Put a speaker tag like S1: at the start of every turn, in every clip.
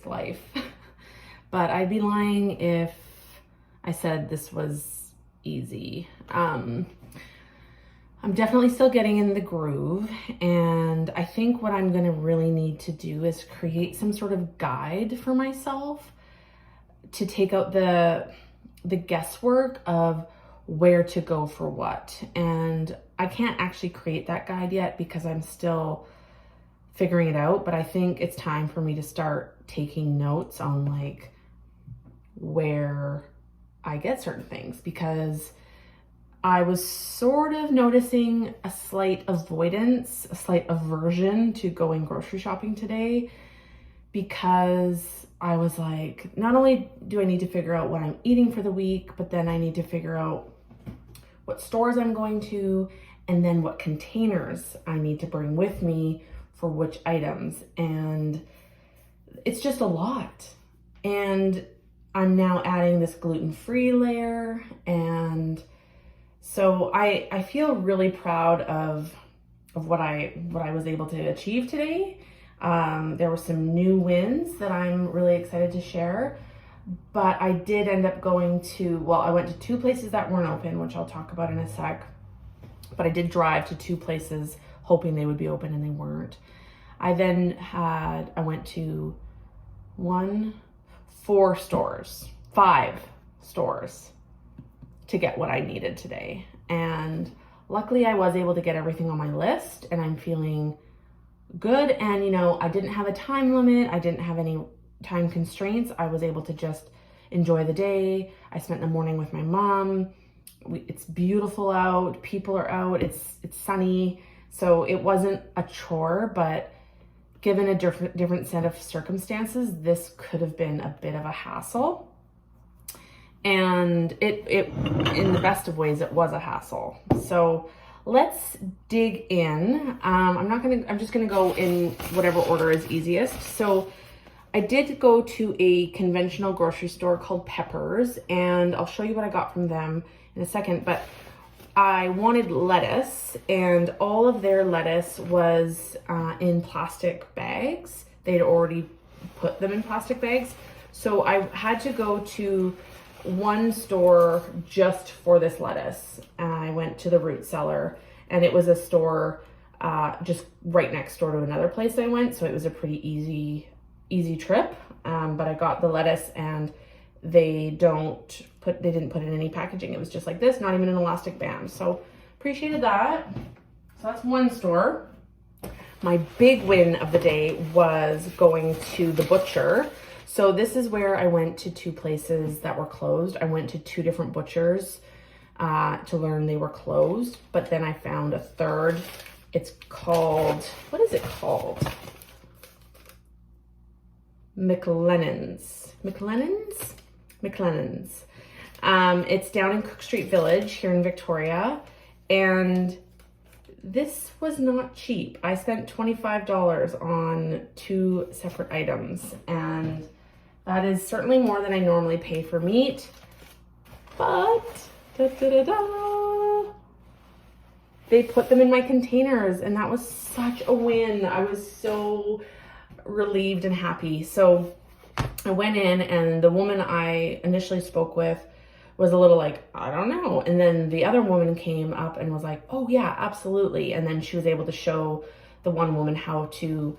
S1: life. But I'd be lying if I said this was easy. I'm definitely still getting in the groove, and I think what I'm gonna really need to do is create some sort of guide for myself to take out the guesswork of where to go for what. And I can't actually create that guide yet because I'm still figuring it out, but I think it's time for me to start taking notes on like where I get certain things, because I was sort of noticing a slight avoidance, a slight aversion to going grocery shopping today, because I was like, not only do I need to figure out what I'm eating for the week, but then I need to figure out what stores I'm going to, and then what containers I need to bring with me for which items. And it's just a lot. And I'm now adding this gluten-free layer. And so I feel really proud of what I was able to achieve today. There were some new wins that I'm really excited to share, but I did end up going to, well, I went to 2 places that weren't open, which I'll talk about in a sec, but I did drive to 2 places hoping they would be open, and they weren't. I went to 5 stores to get what I needed today. And luckily I was able to get everything on my list, and I'm feeling good. And you know, I didn't have a time limit. I didn't have any time constraints. I was able to just enjoy the day. I spent the morning with my mom. It's beautiful out. People are out. It's sunny. So it wasn't a chore, but given a different set of circumstances, this could have been a bit of a hassle. And it in the best of ways, it was a hassle. So let's dig in. I'm just gonna go in whatever order is easiest. So I did go to a conventional grocery store called Peppers, and I'll show you what I got from them in a second, but I wanted lettuce, and all of their lettuce was in plastic bags. They'd already put them in plastic bags. So I had to go to one store just for this lettuce. I went to the Root Cellar, and it was a store just right next door to another place I went. So it was a pretty easy trip. But I got the lettuce, and they didn't put it in any packaging. It was just like this, not even an elastic band. So appreciated that. So that's one store. My big win of the day was going to the butcher. So this is where I went to 2 places that were closed. I went to 2 different butchers to learn they were closed, but then I found a third. It's called, what is it called? McLennan's. It's down in Cook Street Village here in Victoria, and this was not cheap. I spent $25 on 2 separate items, and that is certainly more than I normally pay for meat, but they put them in my containers, and that was such a win. I was so relieved and happy. So I went in, and the woman I initially spoke with was a little like, I don't know. And then the other woman came up and was like, oh yeah, absolutely. And then she was able to show the one woman how to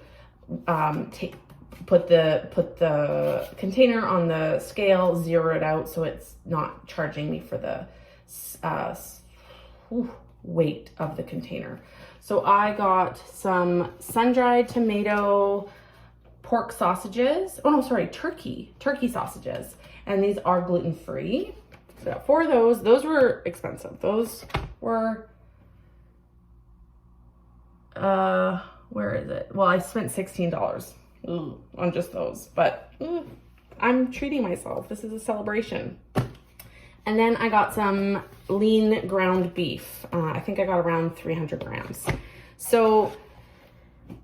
S1: put the container on the scale, zero it out, so it's not charging me for the weight of the container. So I got some sun-dried tomato pork sausages. Oh no, sorry, turkey sausages. And these are gluten-free. So I got 4 of those. Those were expensive. Those were, where is it? Well, I spent $16 on just those, but I'm treating myself. This is a celebration. And then I got some lean ground beef. I think I got around 300 grams. So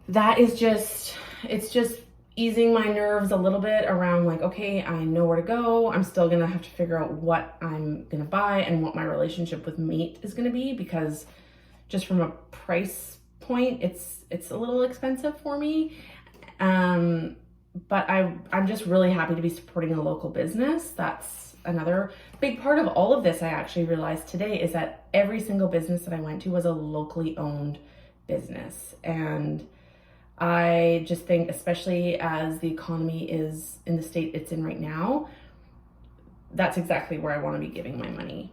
S1: that is just, it's just easing my nerves a little bit around like, okay, I know where to go. I'm still gonna have to figure out what I'm gonna buy and what my relationship with meat is gonna be, because just from a price point, it's a little expensive for me. but I'm just really happy to be supporting a local business. That's another big part of all of this. I actually realized today is that every single business that I went to was a locally owned business. And I just think, especially as the economy is in the state it's in right now, that's exactly where I want to be giving my money,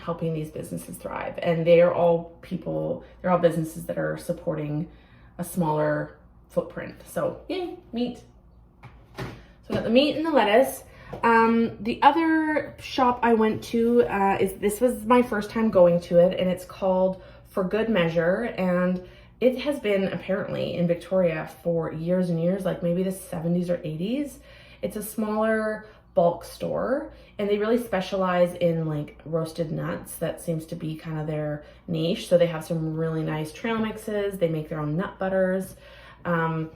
S1: helping these businesses thrive. And they're all businesses that are supporting a smaller footprint. So yay, meat. So I got the meat and the lettuce. The other shop I went to this was my first time going to it, and it's called For Good Measure, and it has been apparently in Victoria for years and years, like maybe the 70s or 80s. It's a smaller bulk store, and they really specialize in like roasted nuts. That seems to be kind of their niche. So they have some really nice trail mixes. They make their own nut butters. So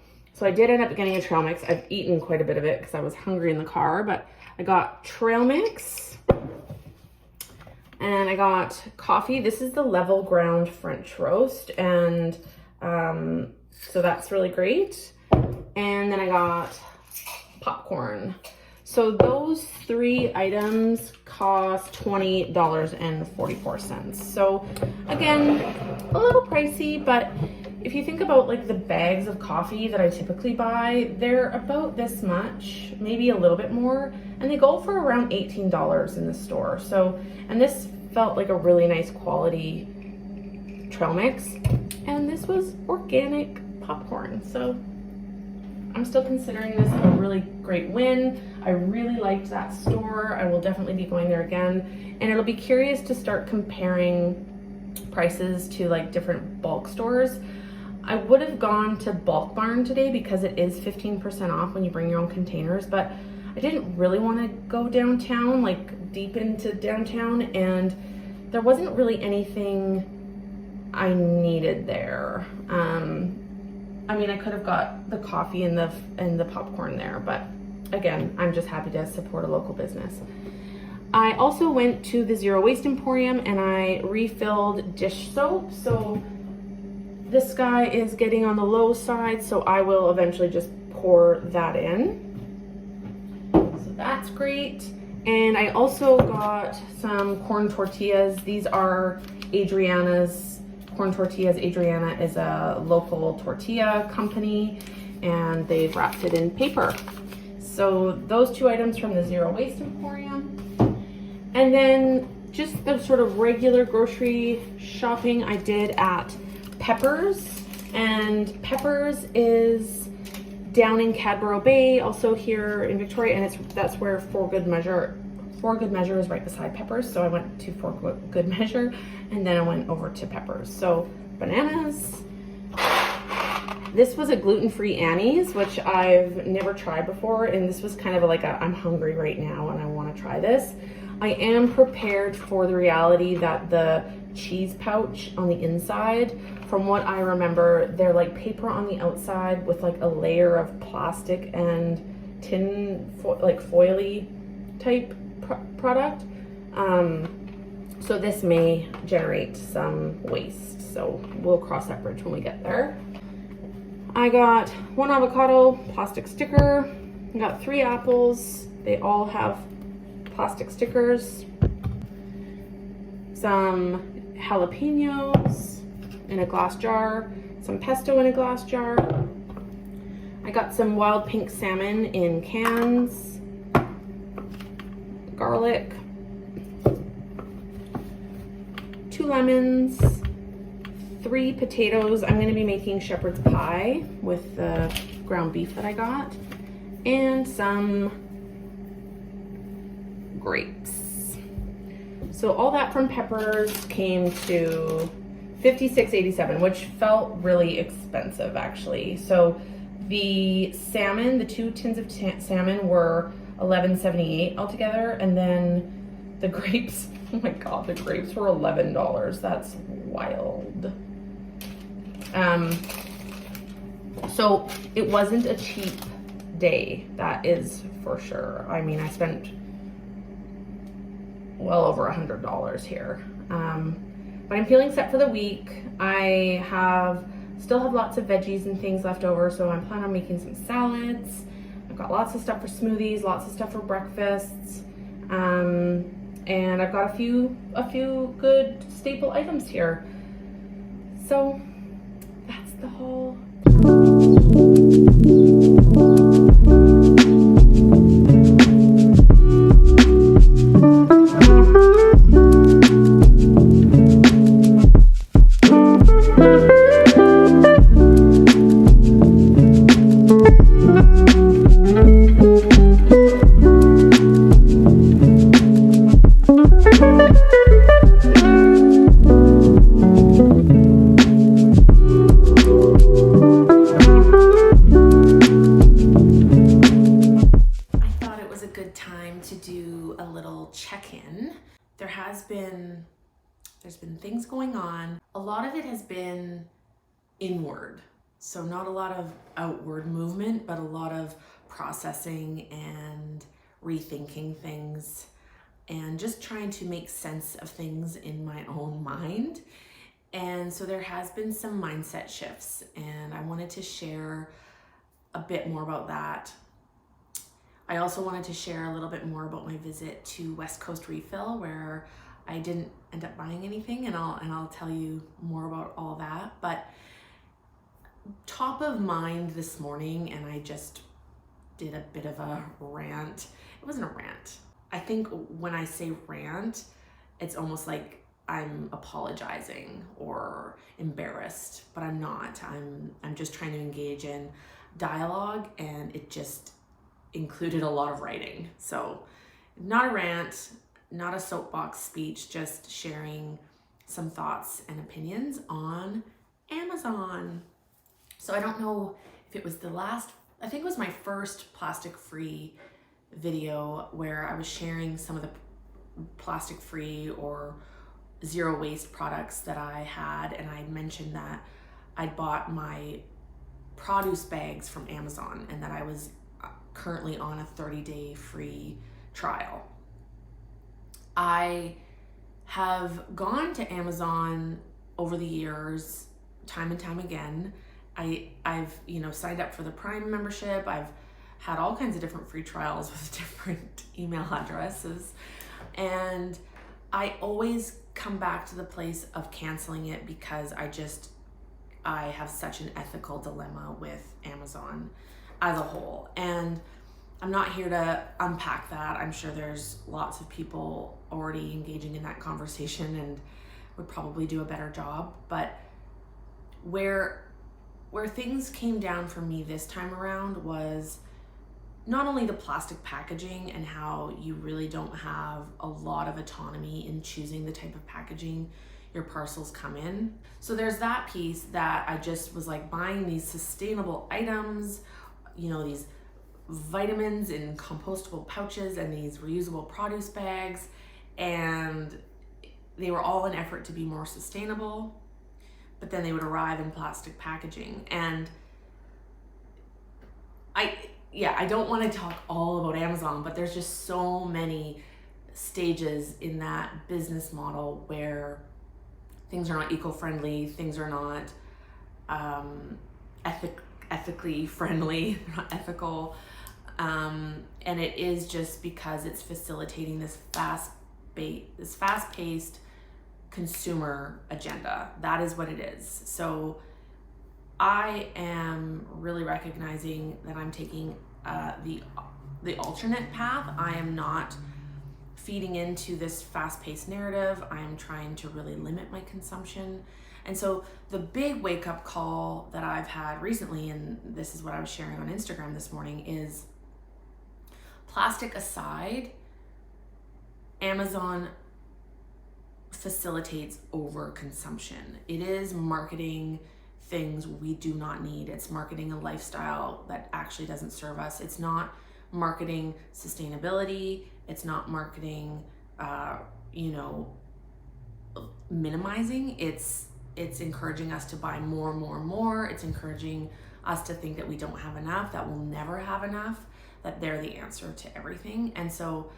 S1: I did end up getting a trail mix. I've eaten quite a bit of it because I was hungry in the car, but I got trail mix and I got coffee. This is the Level Ground French roast, and so that's really great. And then I got popcorn. So those 3 items cost $20.44. So again, a little pricey, but if you think about like the bags of coffee that I typically buy, they're about this much, maybe a little bit more, and they go for around $18 in the store. So, and this felt like a really nice quality trail mix, and this was organic popcorn. So I'm still considering this a really great win. I really liked that store. I will definitely be going there again, and it'll be curious to start comparing prices to like different bulk stores. I would have gone to Bulk Barn today because it is 15% off when you bring your own containers, but I didn't really want to go downtown, like deep into downtown, and there wasn't really anything I needed there. I mean, I could have got the coffee and the popcorn there, but again, I'm just happy to support a local business. I also went to the Zero Waste Emporium and I refilled dish soap. So this guy is getting on the low side, so I will eventually just pour that in. So that's great. And I also got some corn tortillas. These are Adriana's corn tortillas. Adriana is a local tortilla company, and they've wrapped it in paper. So those 2 items from the Zero Waste Emporium. And then just the sort of regular grocery shopping I did at Peppers. And Peppers is down in Cadboro Bay, also here in Victoria, and that's where For Good Measure is right beside Peppers. So I went to For Good Measure, and then I went over to Peppers. So bananas. This was a gluten-free Annie's, which I've never tried before, and this was kind of like I'm hungry right now and I want to try this. I am prepared for the reality that the cheese pouch on the inside, from what I remember, they're like paper on the outside with like a layer of plastic and tin, like foily type product. So this may generate some waste, so we'll cross that bridge when we get there. I got 1 avocado plastic sticker. I got 3 apples. They all have plastic stickers. Some jalapenos in a glass jar. Some pesto in a glass jar. I got some wild pink salmon in cans. Garlic. 2 lemons. 3 potatoes. I'm going to be making shepherd's pie with the ground beef that I got, and some grapes. So all that from Peppers came to $56.87, which felt really expensive actually. So the salmon, the 2 tins of salmon were $11.78 altogether, and then the grapes, oh my god, the grapes were $11. That's wild. So it wasn't a cheap day, that is for sure. I mean, I spent well over $100 here. But I'm feeling set for the week. I still have lots of veggies and things left over, so I'm planning on making some salads. got lots of stuff for smoothies, lots of stuff for breakfasts, and I've got a few good staple items here. So that's the haul. Check-in. There's been things going on. A lot of it has been inward, so not a lot of outward movement, but a lot of processing and rethinking things and just trying to make sense of things in my own mind. And so there has been some mindset shifts, and I wanted to share a bit more about that. I also wanted to share a little bit more about my visit to West Coast Refill, where I didn't end up buying anything, and I'll tell you more about all that. But top of mind this morning, and I just did a bit of a rant. It wasn't a rant. I think when I say rant, it's almost like I'm apologizing or embarrassed, but I'm not. I'm just trying to engage in dialogue, and it just included a lot of writing. So not a rant, not a soapbox speech, just sharing some thoughts and opinions on Amazon. So I don't know if it was I think it was my first plastic-free video where I was sharing some of the plastic-free or zero waste products that I had, and I mentioned that I'd bought my produce bags from Amazon and that I was currently on a 30-day free trial. I have gone to Amazon over the years, time and time again. I've signed up for the Prime membership. I've had all kinds of different free trials with different email addresses, and I always come back to the place of canceling it because I have such an ethical dilemma with Amazon as a whole. And I'm not here to unpack that. I'm sure there's lots of people already engaging in that conversation and would probably do a better job. But where things came down for me this time around was not only the plastic packaging and how you really don't have a lot of autonomy in choosing the type of packaging your parcels come in. So there's that piece that I just was like buying these sustainable items, these vitamins in compostable pouches and these reusable produce bags, and they were all an effort to be more sustainable, but then they would arrive in plastic packaging. And I don't want to talk all about Amazon, but there's just so many stages in that business model where things are not eco-friendly, things are not ethically friendly, they're not ethical, and it is just because it's facilitating this fast-paced consumer agenda. That is what it is. So I am really recognizing that I'm taking the alternate path. I am not feeding into this fast-paced narrative. I am trying to really limit my consumption. And so the big wake-up call that I've had recently, and this is what I was sharing on Instagram this morning, is plastic aside, Amazon facilitates overconsumption. It is marketing things we do not need. It's marketing a lifestyle that actually doesn't serve us. It's not marketing sustainability. It's not marketing, minimizing. It's encouraging us to buy more and more and more. It's encouraging us to think that we don't have enough, that we'll never have enough, that they're the answer to everything. And so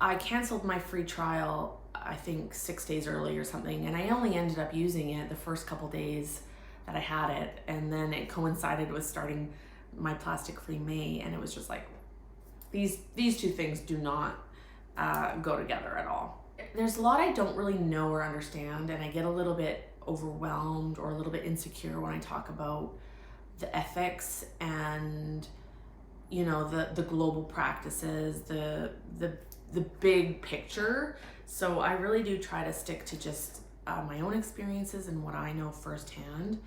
S1: I canceled my free trial, I think 6 days early or something, and I only ended up using it the first couple days that I had it, and then it coincided with starting my plastic-free May, and it was just like, these two things do not go together at all. There's a lot I don't really know or understand, and I get a little bit overwhelmed or a little bit insecure when I talk about the ethics and, you know, the global practices, the big picture. So I really do try to stick to just my own experiences and what I know firsthand.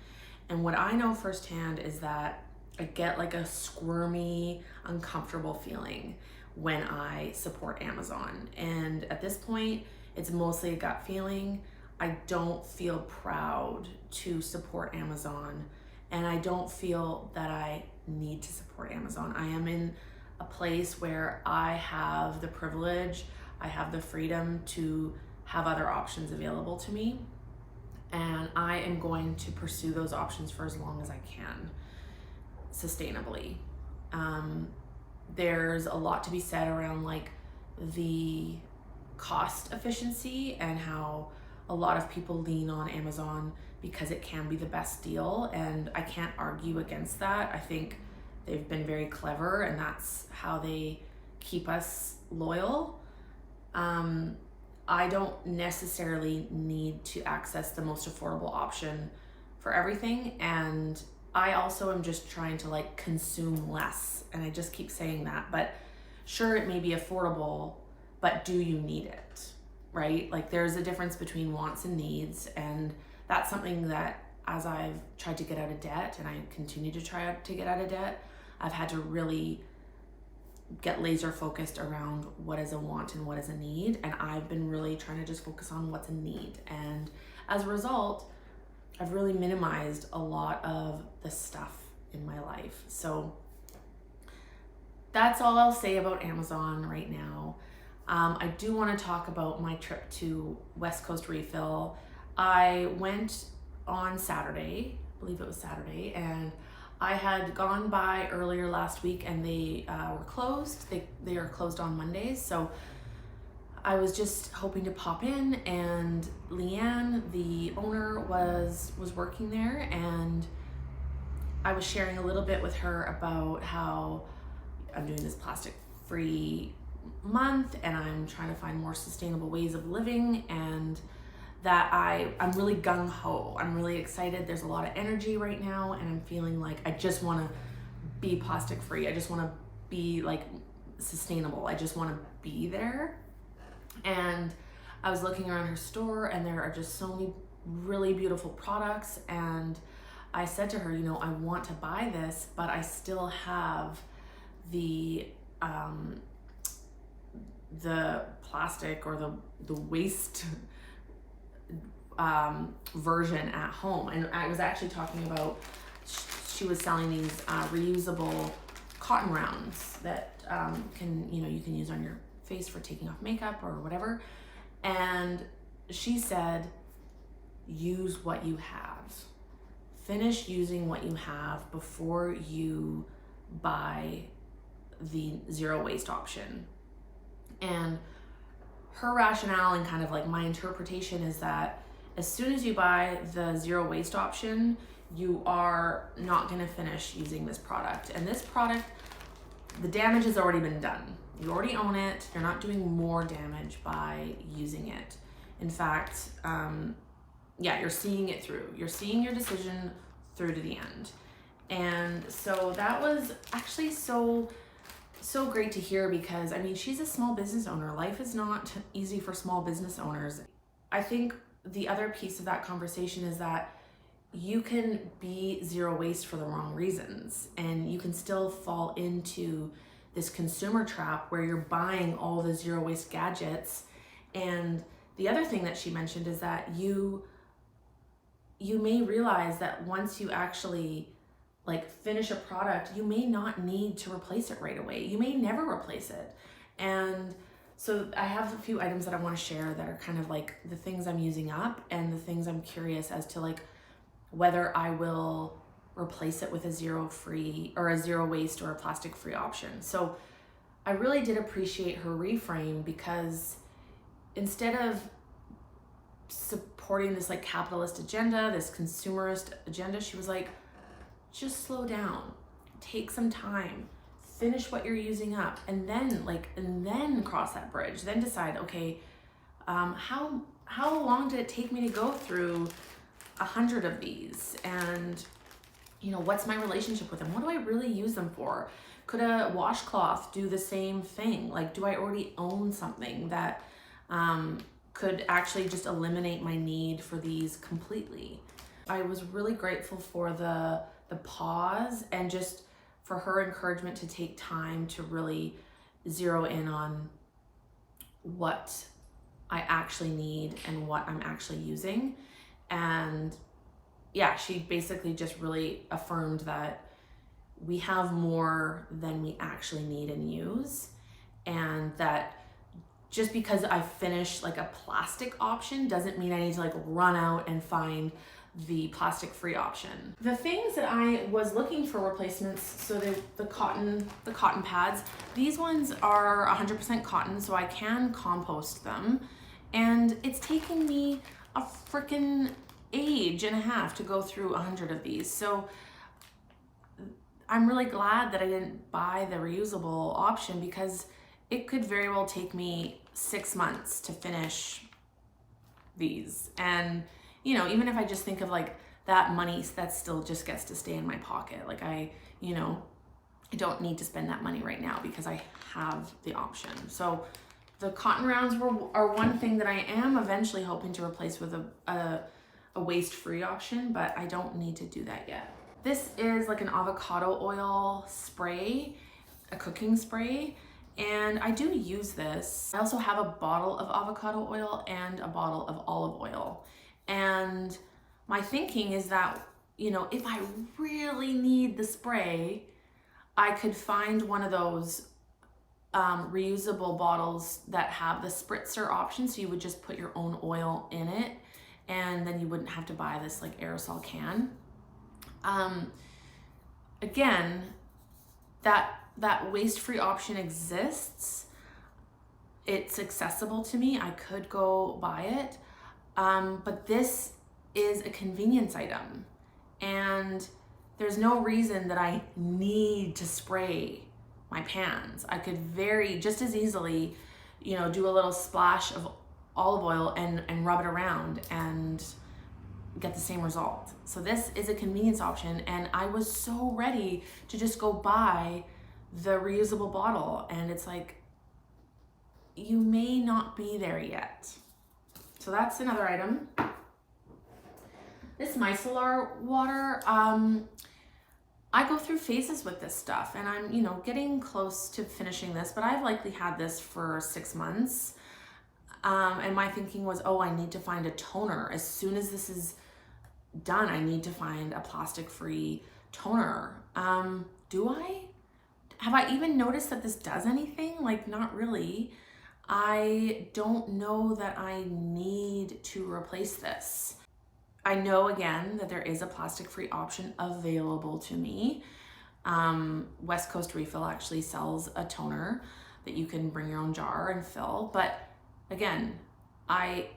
S1: And what I know firsthand is that I get like a squirmy, uncomfortable feeling when I support Amazon. And at this point, it's mostly a gut feeling. I don't feel proud to support Amazon, and I don't feel that I need to support Amazon. I am in a place where I have the privilege, I have the freedom to have other options available to me, and I am going to pursue those options for as long as I can, sustainably. There's a lot to be said around like the cost efficiency and how a lot of people lean on Amazon because it can be the best deal, and I can't argue against that. I think they've been very clever, and that's how they keep us loyal. I don't necessarily need to access the most affordable option for everything, and I also am just trying to like consume less, and I just keep saying that. But sure, it may be affordable, but do you need it, right? Like there's a difference between wants and needs, and that's something that as I've tried to get out of debt, and I continue to try to get out of debt, I've had to really get laser focused around what is a want and what is a need, and I've been really trying to just focus on what's a need. And as a result, I've really minimized a lot of the stuff in my life. So that's all I'll say about Amazon right now. I do want to talk about my trip to West Coast Refill. I went on Saturday, I believe it was Saturday, and I had gone by earlier last week and they were closed. They are closed on Mondays. So I was just hoping to pop in, and Leanne, the owner, was working there, and I was sharing a little bit with her about how I'm doing this plastic-free month and I'm trying to find more sustainable ways of living, and that I'm really gung-ho. I'm really excited. There's a lot of energy right now, and I'm feeling like I just want to be plastic-free. I just want to be like sustainable. I just want to be there. And I was looking around her store, and there are just so many really beautiful products, and I said to her, you know, I want to buy this, but I still have the plastic or the waste version at home. And I was actually talking about, she was selling these reusable cotton rounds that you can use on your face for taking off makeup or whatever. And she said, use what you have. Finish using what you have before you buy the zero waste option. And her rationale and kind of like my interpretation is that as soon as you buy the zero waste option, you are not going to finish using this product. And this product, the damage has already been done. You already own it. You're not doing more damage by using it. In fact, you're seeing it through. You're seeing your decision through to the end. And so that was actually so great to hear, because I mean, she's a small business owner. Life is not easy for small business owners. I think the other piece of that conversation is that you can be zero waste for the wrong reasons, and you can still fall into this consumer trap where you're buying all the zero waste gadgets. And the other thing that she mentioned is that you may realize that once you actually like finish a product, you may not need to replace it right away. You may never replace it. And so I have a few items that I want to share that are kind of like the things I'm using up and the things I'm curious as to like whether I will replace it with a zero waste or a plastic free option. So I really did appreciate her reframe, because instead of supporting this like capitalist agenda, this consumerist agenda, she was like, just slow down. take some time, finish what you're using up, and then cross that bridge. Then decide, okay, how long did it take me to go through 100 of these? And what's my relationship with them? What do I really use them for? Could a washcloth do the same thing? Like, do I already own something that could actually just eliminate my need for these completely? I was really grateful for the pause and just for her encouragement to take time to really zero in on what I actually need and what I'm actually using. And yeah, she basically just really affirmed that we have more than we actually need and use, and that just because I finished like a plastic option doesn't mean I need to like run out and find the plastic free option. The things that I was looking for replacements, so the cotton pads, these ones are 100% cotton, so I can compost them, and it's taking me a freaking age and a half to go through 100 of these. So I'm really glad that I didn't buy the reusable option, because it could very well take me 6 months to finish these. And even if I just think of like that money, that still just gets to stay in my pocket. Like I don't need to spend that money right now because I have the option. So the cotton rounds are one thing that I am eventually hoping to replace with a waste-free option, but I don't need to do that yet. This is like an avocado oil spray, a cooking spray, and I do use this. I also have a bottle of avocado oil and a bottle of olive oil. And my thinking is that, if I really need the spray, I could find one of those reusable bottles that have the spritzer option. So you would just put your own oil in it, and then you wouldn't have to buy this like aerosol can. Again, that waste-free option exists. It's accessible to me. I could go buy it. But this is a convenience item, and there's no reason that I need to spray my pans. I could just as easily, do a little splash of olive oil and rub it around and get the same result. So this is a convenience option, and I was so ready to just go buy the reusable bottle, and it's like, you may not be there yet. So that's another item. This micellar water, I go through phases with this stuff, and I'm, getting close to finishing this, but I've likely had this for 6 months. And my thinking was, I need to find a toner. As soon as this is done, I need to find a plastic-free toner. Do I? Have I even noticed that this does anything? Like, not really. I don't know that I need to replace this. I know, again, that there is a plastic-free option available to me. West Coast Refill actually sells a toner that you can bring your own jar and fill. But again, I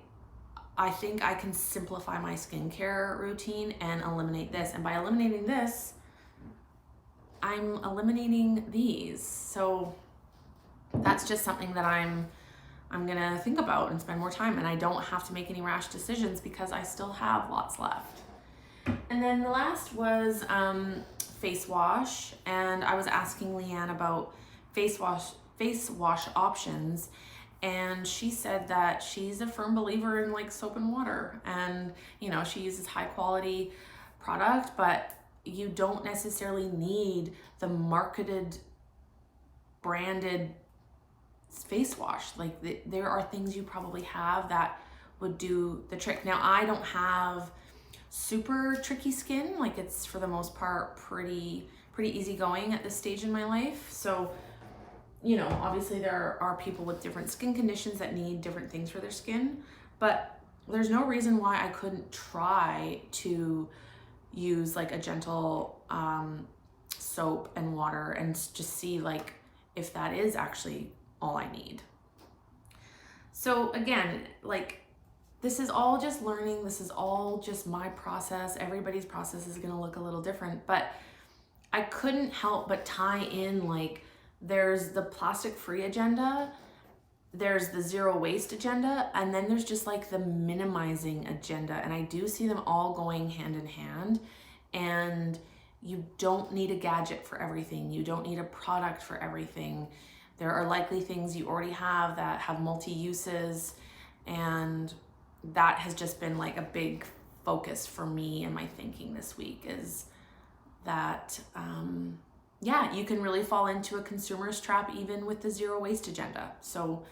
S1: think I can simplify my skincare routine and eliminate this. And by eliminating this, I'm eliminating these. So that's just something that I'm gonna think about and spend more time, and I don't have to make any rash decisions because I still have lots left. And then the last was face wash, and I was asking Leanne about face wash options, and she said that she's a firm believer in like soap and water, and she uses high quality product, but you don't necessarily need the marketed, branded face wash. Like there are things you probably have that would do the trick. Now, I don't have super tricky skin. Like, it's for the most part pretty easygoing at this stage in my life. So, obviously there are people with different skin conditions that need different things for their skin, but there's no reason why I couldn't try to use like a gentle soap and water and just see like if that is actually all I need. So again, like, this is all just learning. This is all just my process. Everybody's process is going to look a little different, but I couldn't help but tie in, like, there's the plastic free agenda, there's the zero waste agenda, and then there's just like the minimizing agenda. And I do see them all going hand in hand. And you don't need a gadget for everything. You don't need a product for everything. There are likely things you already have that have multi-uses. And that has just been like a big focus for me in my thinking this week, is that, yeah, you can really fall into a consumerist trap even with the zero waste agenda. So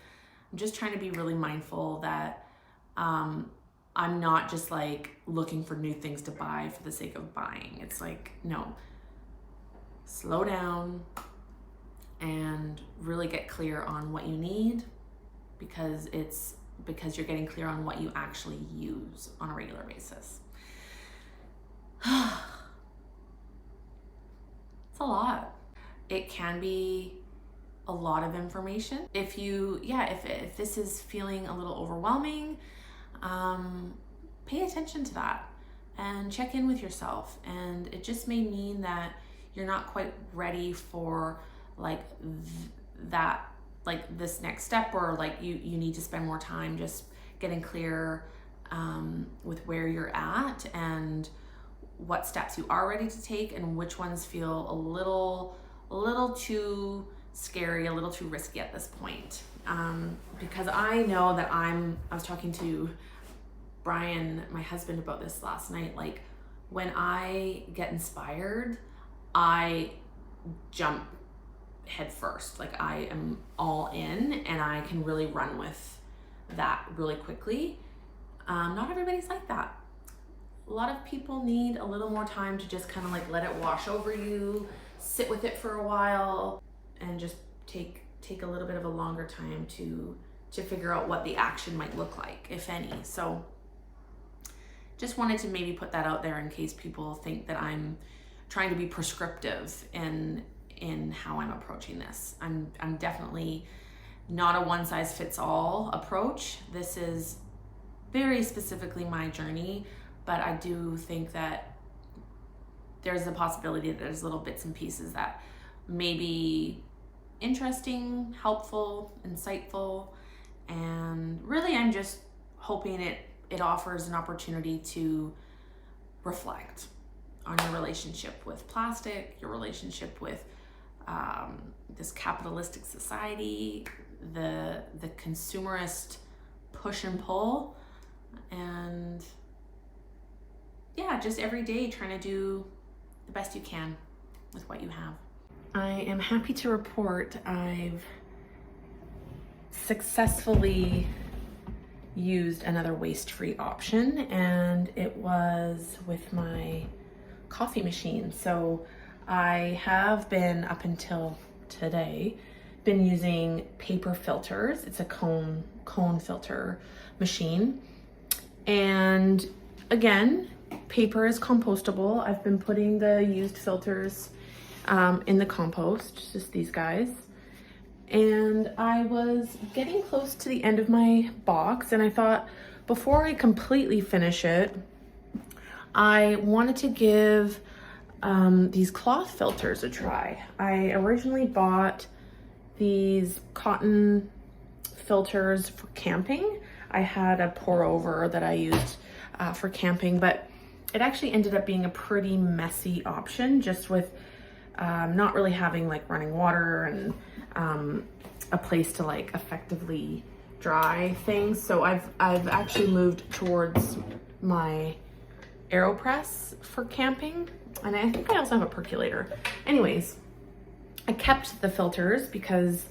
S1: I'm just trying to be really mindful that I'm not just like looking for new things to buy for the sake of buying. It's like, no, slow down and really get clear on what you need, because you're getting clear on what you actually use on a regular basis. It's a lot. It can be a lot of information. If this is feeling a little overwhelming, pay attention to that and check in with yourself. And it just may mean that you're not quite ready for like that, like this next step, or like you need to spend more time just getting clear with where you're at and what steps you are ready to take and which ones feel a little too scary, a little too risky at this point. Because I know that I was talking to Brian, my husband, about this last night. Like, when I get inspired, I jump head first. Like, I am all in and I can really run with that really quickly. Not everybody's like that. A lot of people need a little more time to just kind of like let it wash over you, sit with it for a while, and just take a little bit of a longer time to figure out what the action might look like, if any. So just wanted to maybe put that out there in case people think that I'm trying to be prescriptive in how I'm approaching this. I'm definitely not a one size fits all approach. This is very specifically my journey, but I do think that there's a possibility that there's little bits and pieces that may be interesting, helpful, insightful, and really I'm just hoping it offers an opportunity to reflect on your relationship with plastic, your relationship with this capitalistic society, the consumerist push and pull, and yeah, just every day trying to do the best you can with what you have. I am happy to report I've successfully used another waste-free option, and it was with my coffee machine. So I have been, up until today, been using paper filters. It's a cone filter machine. And again, paper is compostable. I've been putting the used filters in the compost, just these guys. And I was getting close to the end of my box, and I thought before I completely finish it, I wanted to give these cloth filters a try. I originally bought these cotton filters for camping. I had a pour over that I used for camping, but it actually ended up being a pretty messy option, just with not really having like running water and a place to like effectively dry things. So I've actually moved towards my AeroPress for camping, and I think I also have a percolator. Anyways, I kept the filters because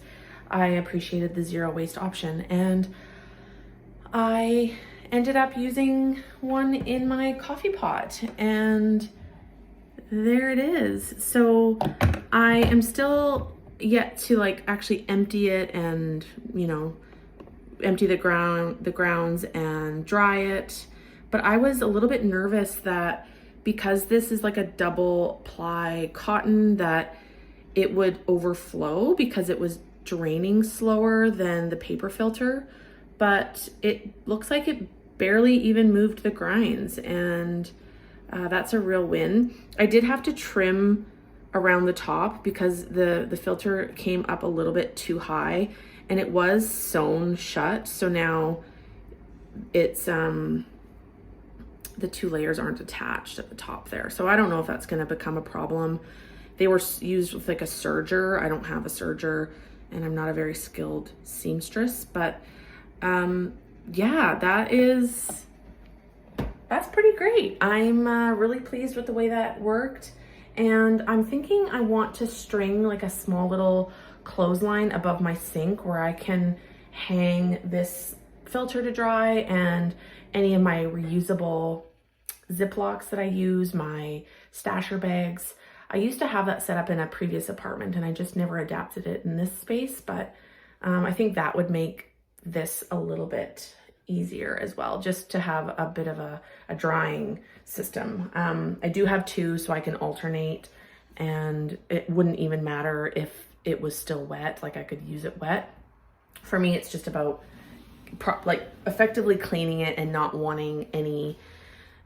S1: I appreciated the zero waste option, and I ended up using one in my coffee pot, and there it is. So I am still yet to like actually empty it and, you know, empty the grounds and dry it. But I was a little bit nervous that because this is like a double ply cotton, that it would overflow because it was draining slower than the paper filter. But it looks like it barely even moved the grinds, and that's a real win. I did have to trim around the top because the filter came up a little bit too high and it was sewn shut. So now it's, the 2 layers aren't attached at the top there. So I don't know if that's gonna become a problem. They were used with like a serger. I don't have a serger and I'm not a very skilled seamstress, but yeah, that's pretty great. I'm really pleased with the way that worked. And I'm thinking I want to string like a small little clothesline above my sink where I can hang this filter to dry and any of my reusable Ziplocs that I use, my stasher bags. I used to have that set up in a previous apartment and I just never adapted it in this space, but I think that would make this a little bit easier as well, just to have a bit of a drying system. I do have 2, so I can alternate and it wouldn't even matter if it was still wet, like I could use it wet. For me, it's just about like effectively cleaning it and not wanting any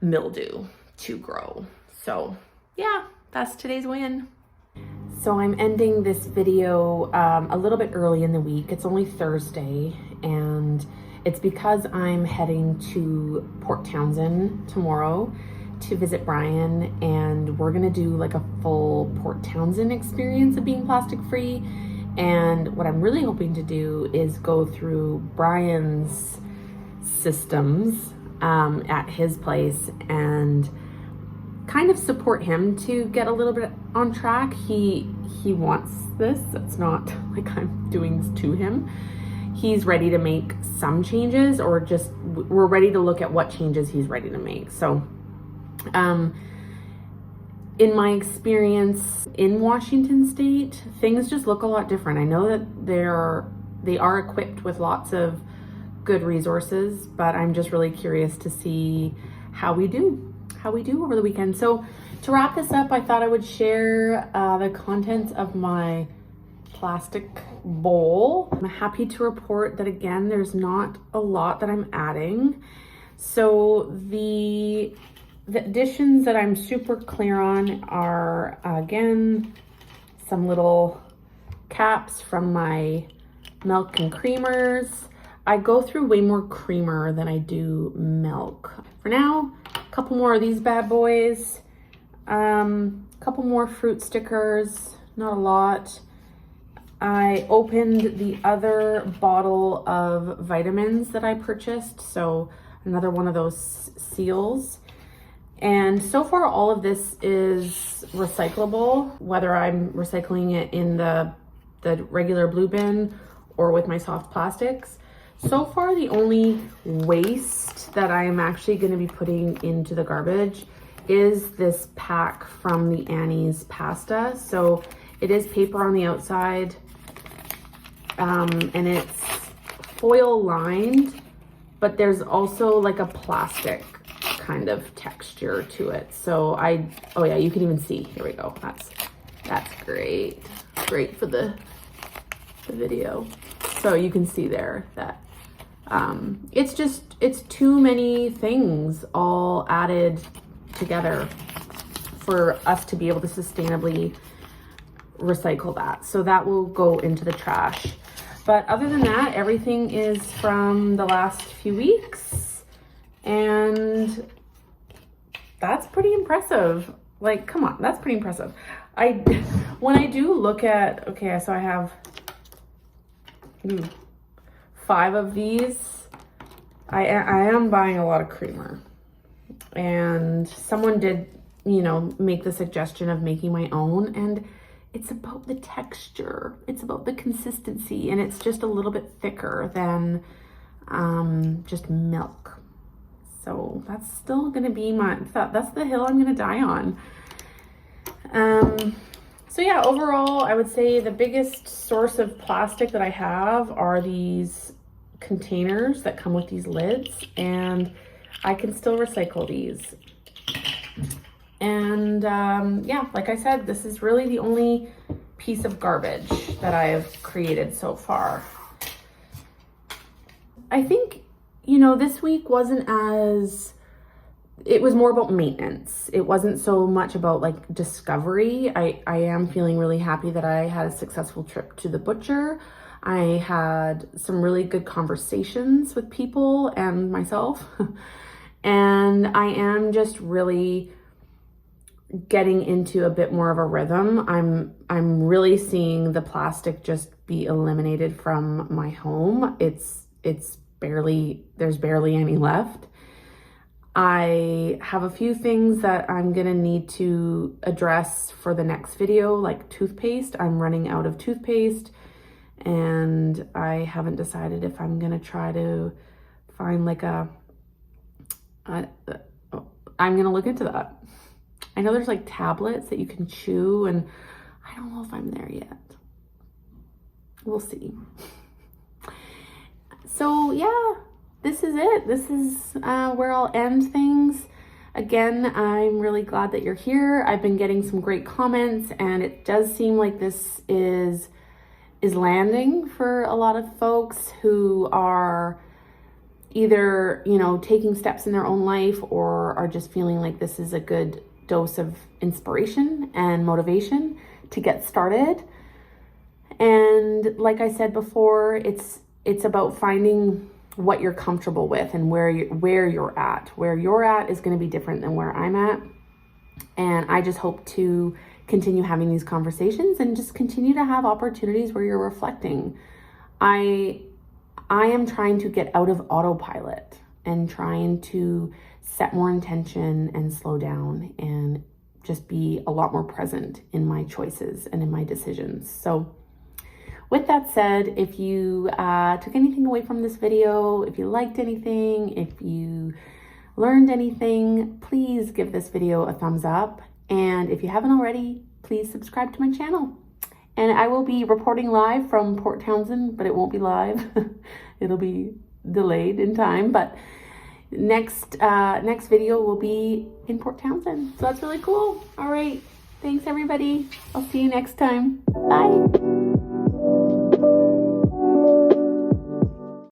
S1: mildew to grow. So yeah, that's today's win. So I'm ending this video a little bit early in the week. It's only Thursday and it's because I'm heading to Port Townsend tomorrow to visit Brian, and we're gonna do like a full Port Townsend experience of being plastic free. And what I'm really hoping to do is go through Brian's systems at his place and kind of support him to get a little bit on track. He wants this. It's not like I'm doing to him. He's ready to make some changes, or just we're ready to look at what changes he's ready to make. So in my experience in Washington State, things just look a lot different. I know that they are equipped with lots of good resources, but I'm just really curious to see how we do over the weekend. So to wrap this up, I thought I would share the contents of my plastic bowl. I'm happy to report that again, there's not a lot that I'm adding. So the additions that I'm super clear on are again, some little caps from my milk and creamers. I go through way more creamer than I do milk. For now, a couple more of these bad boys, a couple more fruit stickers, not a lot. I opened the other bottle of vitamins that I purchased, so another one of those seals. And so far all of this is recyclable, whether I'm recycling it in the regular blue bin or with my soft plastics. So far the only waste that I am actually going to be putting into the garbage is this pack from the Annie's pasta. So it is paper on the outside, and it's foil lined, but there's also like a plastic kind of texture to it. So oh yeah, you can even see, here we go. That's great for the video. So you can see there that it's too many things all added together for us to be able to sustainably recycle that. So that will go into the trash. But other than that, everything is from the last few weeks, and that's pretty impressive. Like, come on, that's pretty impressive. When I do look at, okay, so I have 5 of these. I am buying a lot of creamer, and someone did, make the suggestion of making my own, and it's about the texture, it's about the consistency, and it's just a little bit thicker than just milk. So that's still gonna be that's the hill I'm gonna die on. So yeah, overall, I would say the biggest source of plastic that I have are these containers that come with these lids, and I can still recycle these. And yeah, like I said, this is really the only piece of garbage that I have created so far. I think, this week wasn't as it was more about maintenance. It wasn't so much about like discovery. I am feeling really happy that I had a successful trip to the butcher. I had some really good conversations with people and myself. And I am just really getting into a bit more of a rhythm. I'm really seeing the plastic just be eliminated from my home. There's barely any left. I have a few things that I'm gonna need to address for the next video, like toothpaste. I'm running out of toothpaste, and I haven't decided if I'm gonna try to find like I'm gonna look into that. I know there's like tablets that you can chew, and I don't know if I'm there yet. We'll see. So yeah, this is it. This is where I'll end things. Again, I'm really glad that you're here. I've been getting some great comments, and it does seem like this is landing for a lot of folks who are either, you know, taking steps in their own life or are just feeling like this is a good dose of inspiration and motivation to get started. And like I said before, it's about finding what you're comfortable with and where you're at. Where you're at is going to be different than where I'm at. And I just hope to continue having these conversations and just continue to have opportunities where you're reflecting. I am trying to get out of autopilot and trying to set more intention and slow down and just be a lot more present in my choices and in my decisions. So with that said, if you took anything away from this video, if you liked anything, if you learned anything, please give this video a thumbs up. And if you haven't already, please subscribe to my channel. And I will be reporting live from Port Townsend, but it won't be live. It'll be delayed in time, but next video will be in Port Townsend. So that's really cool. All right. Thanks everybody. I'll see you next time. Bye.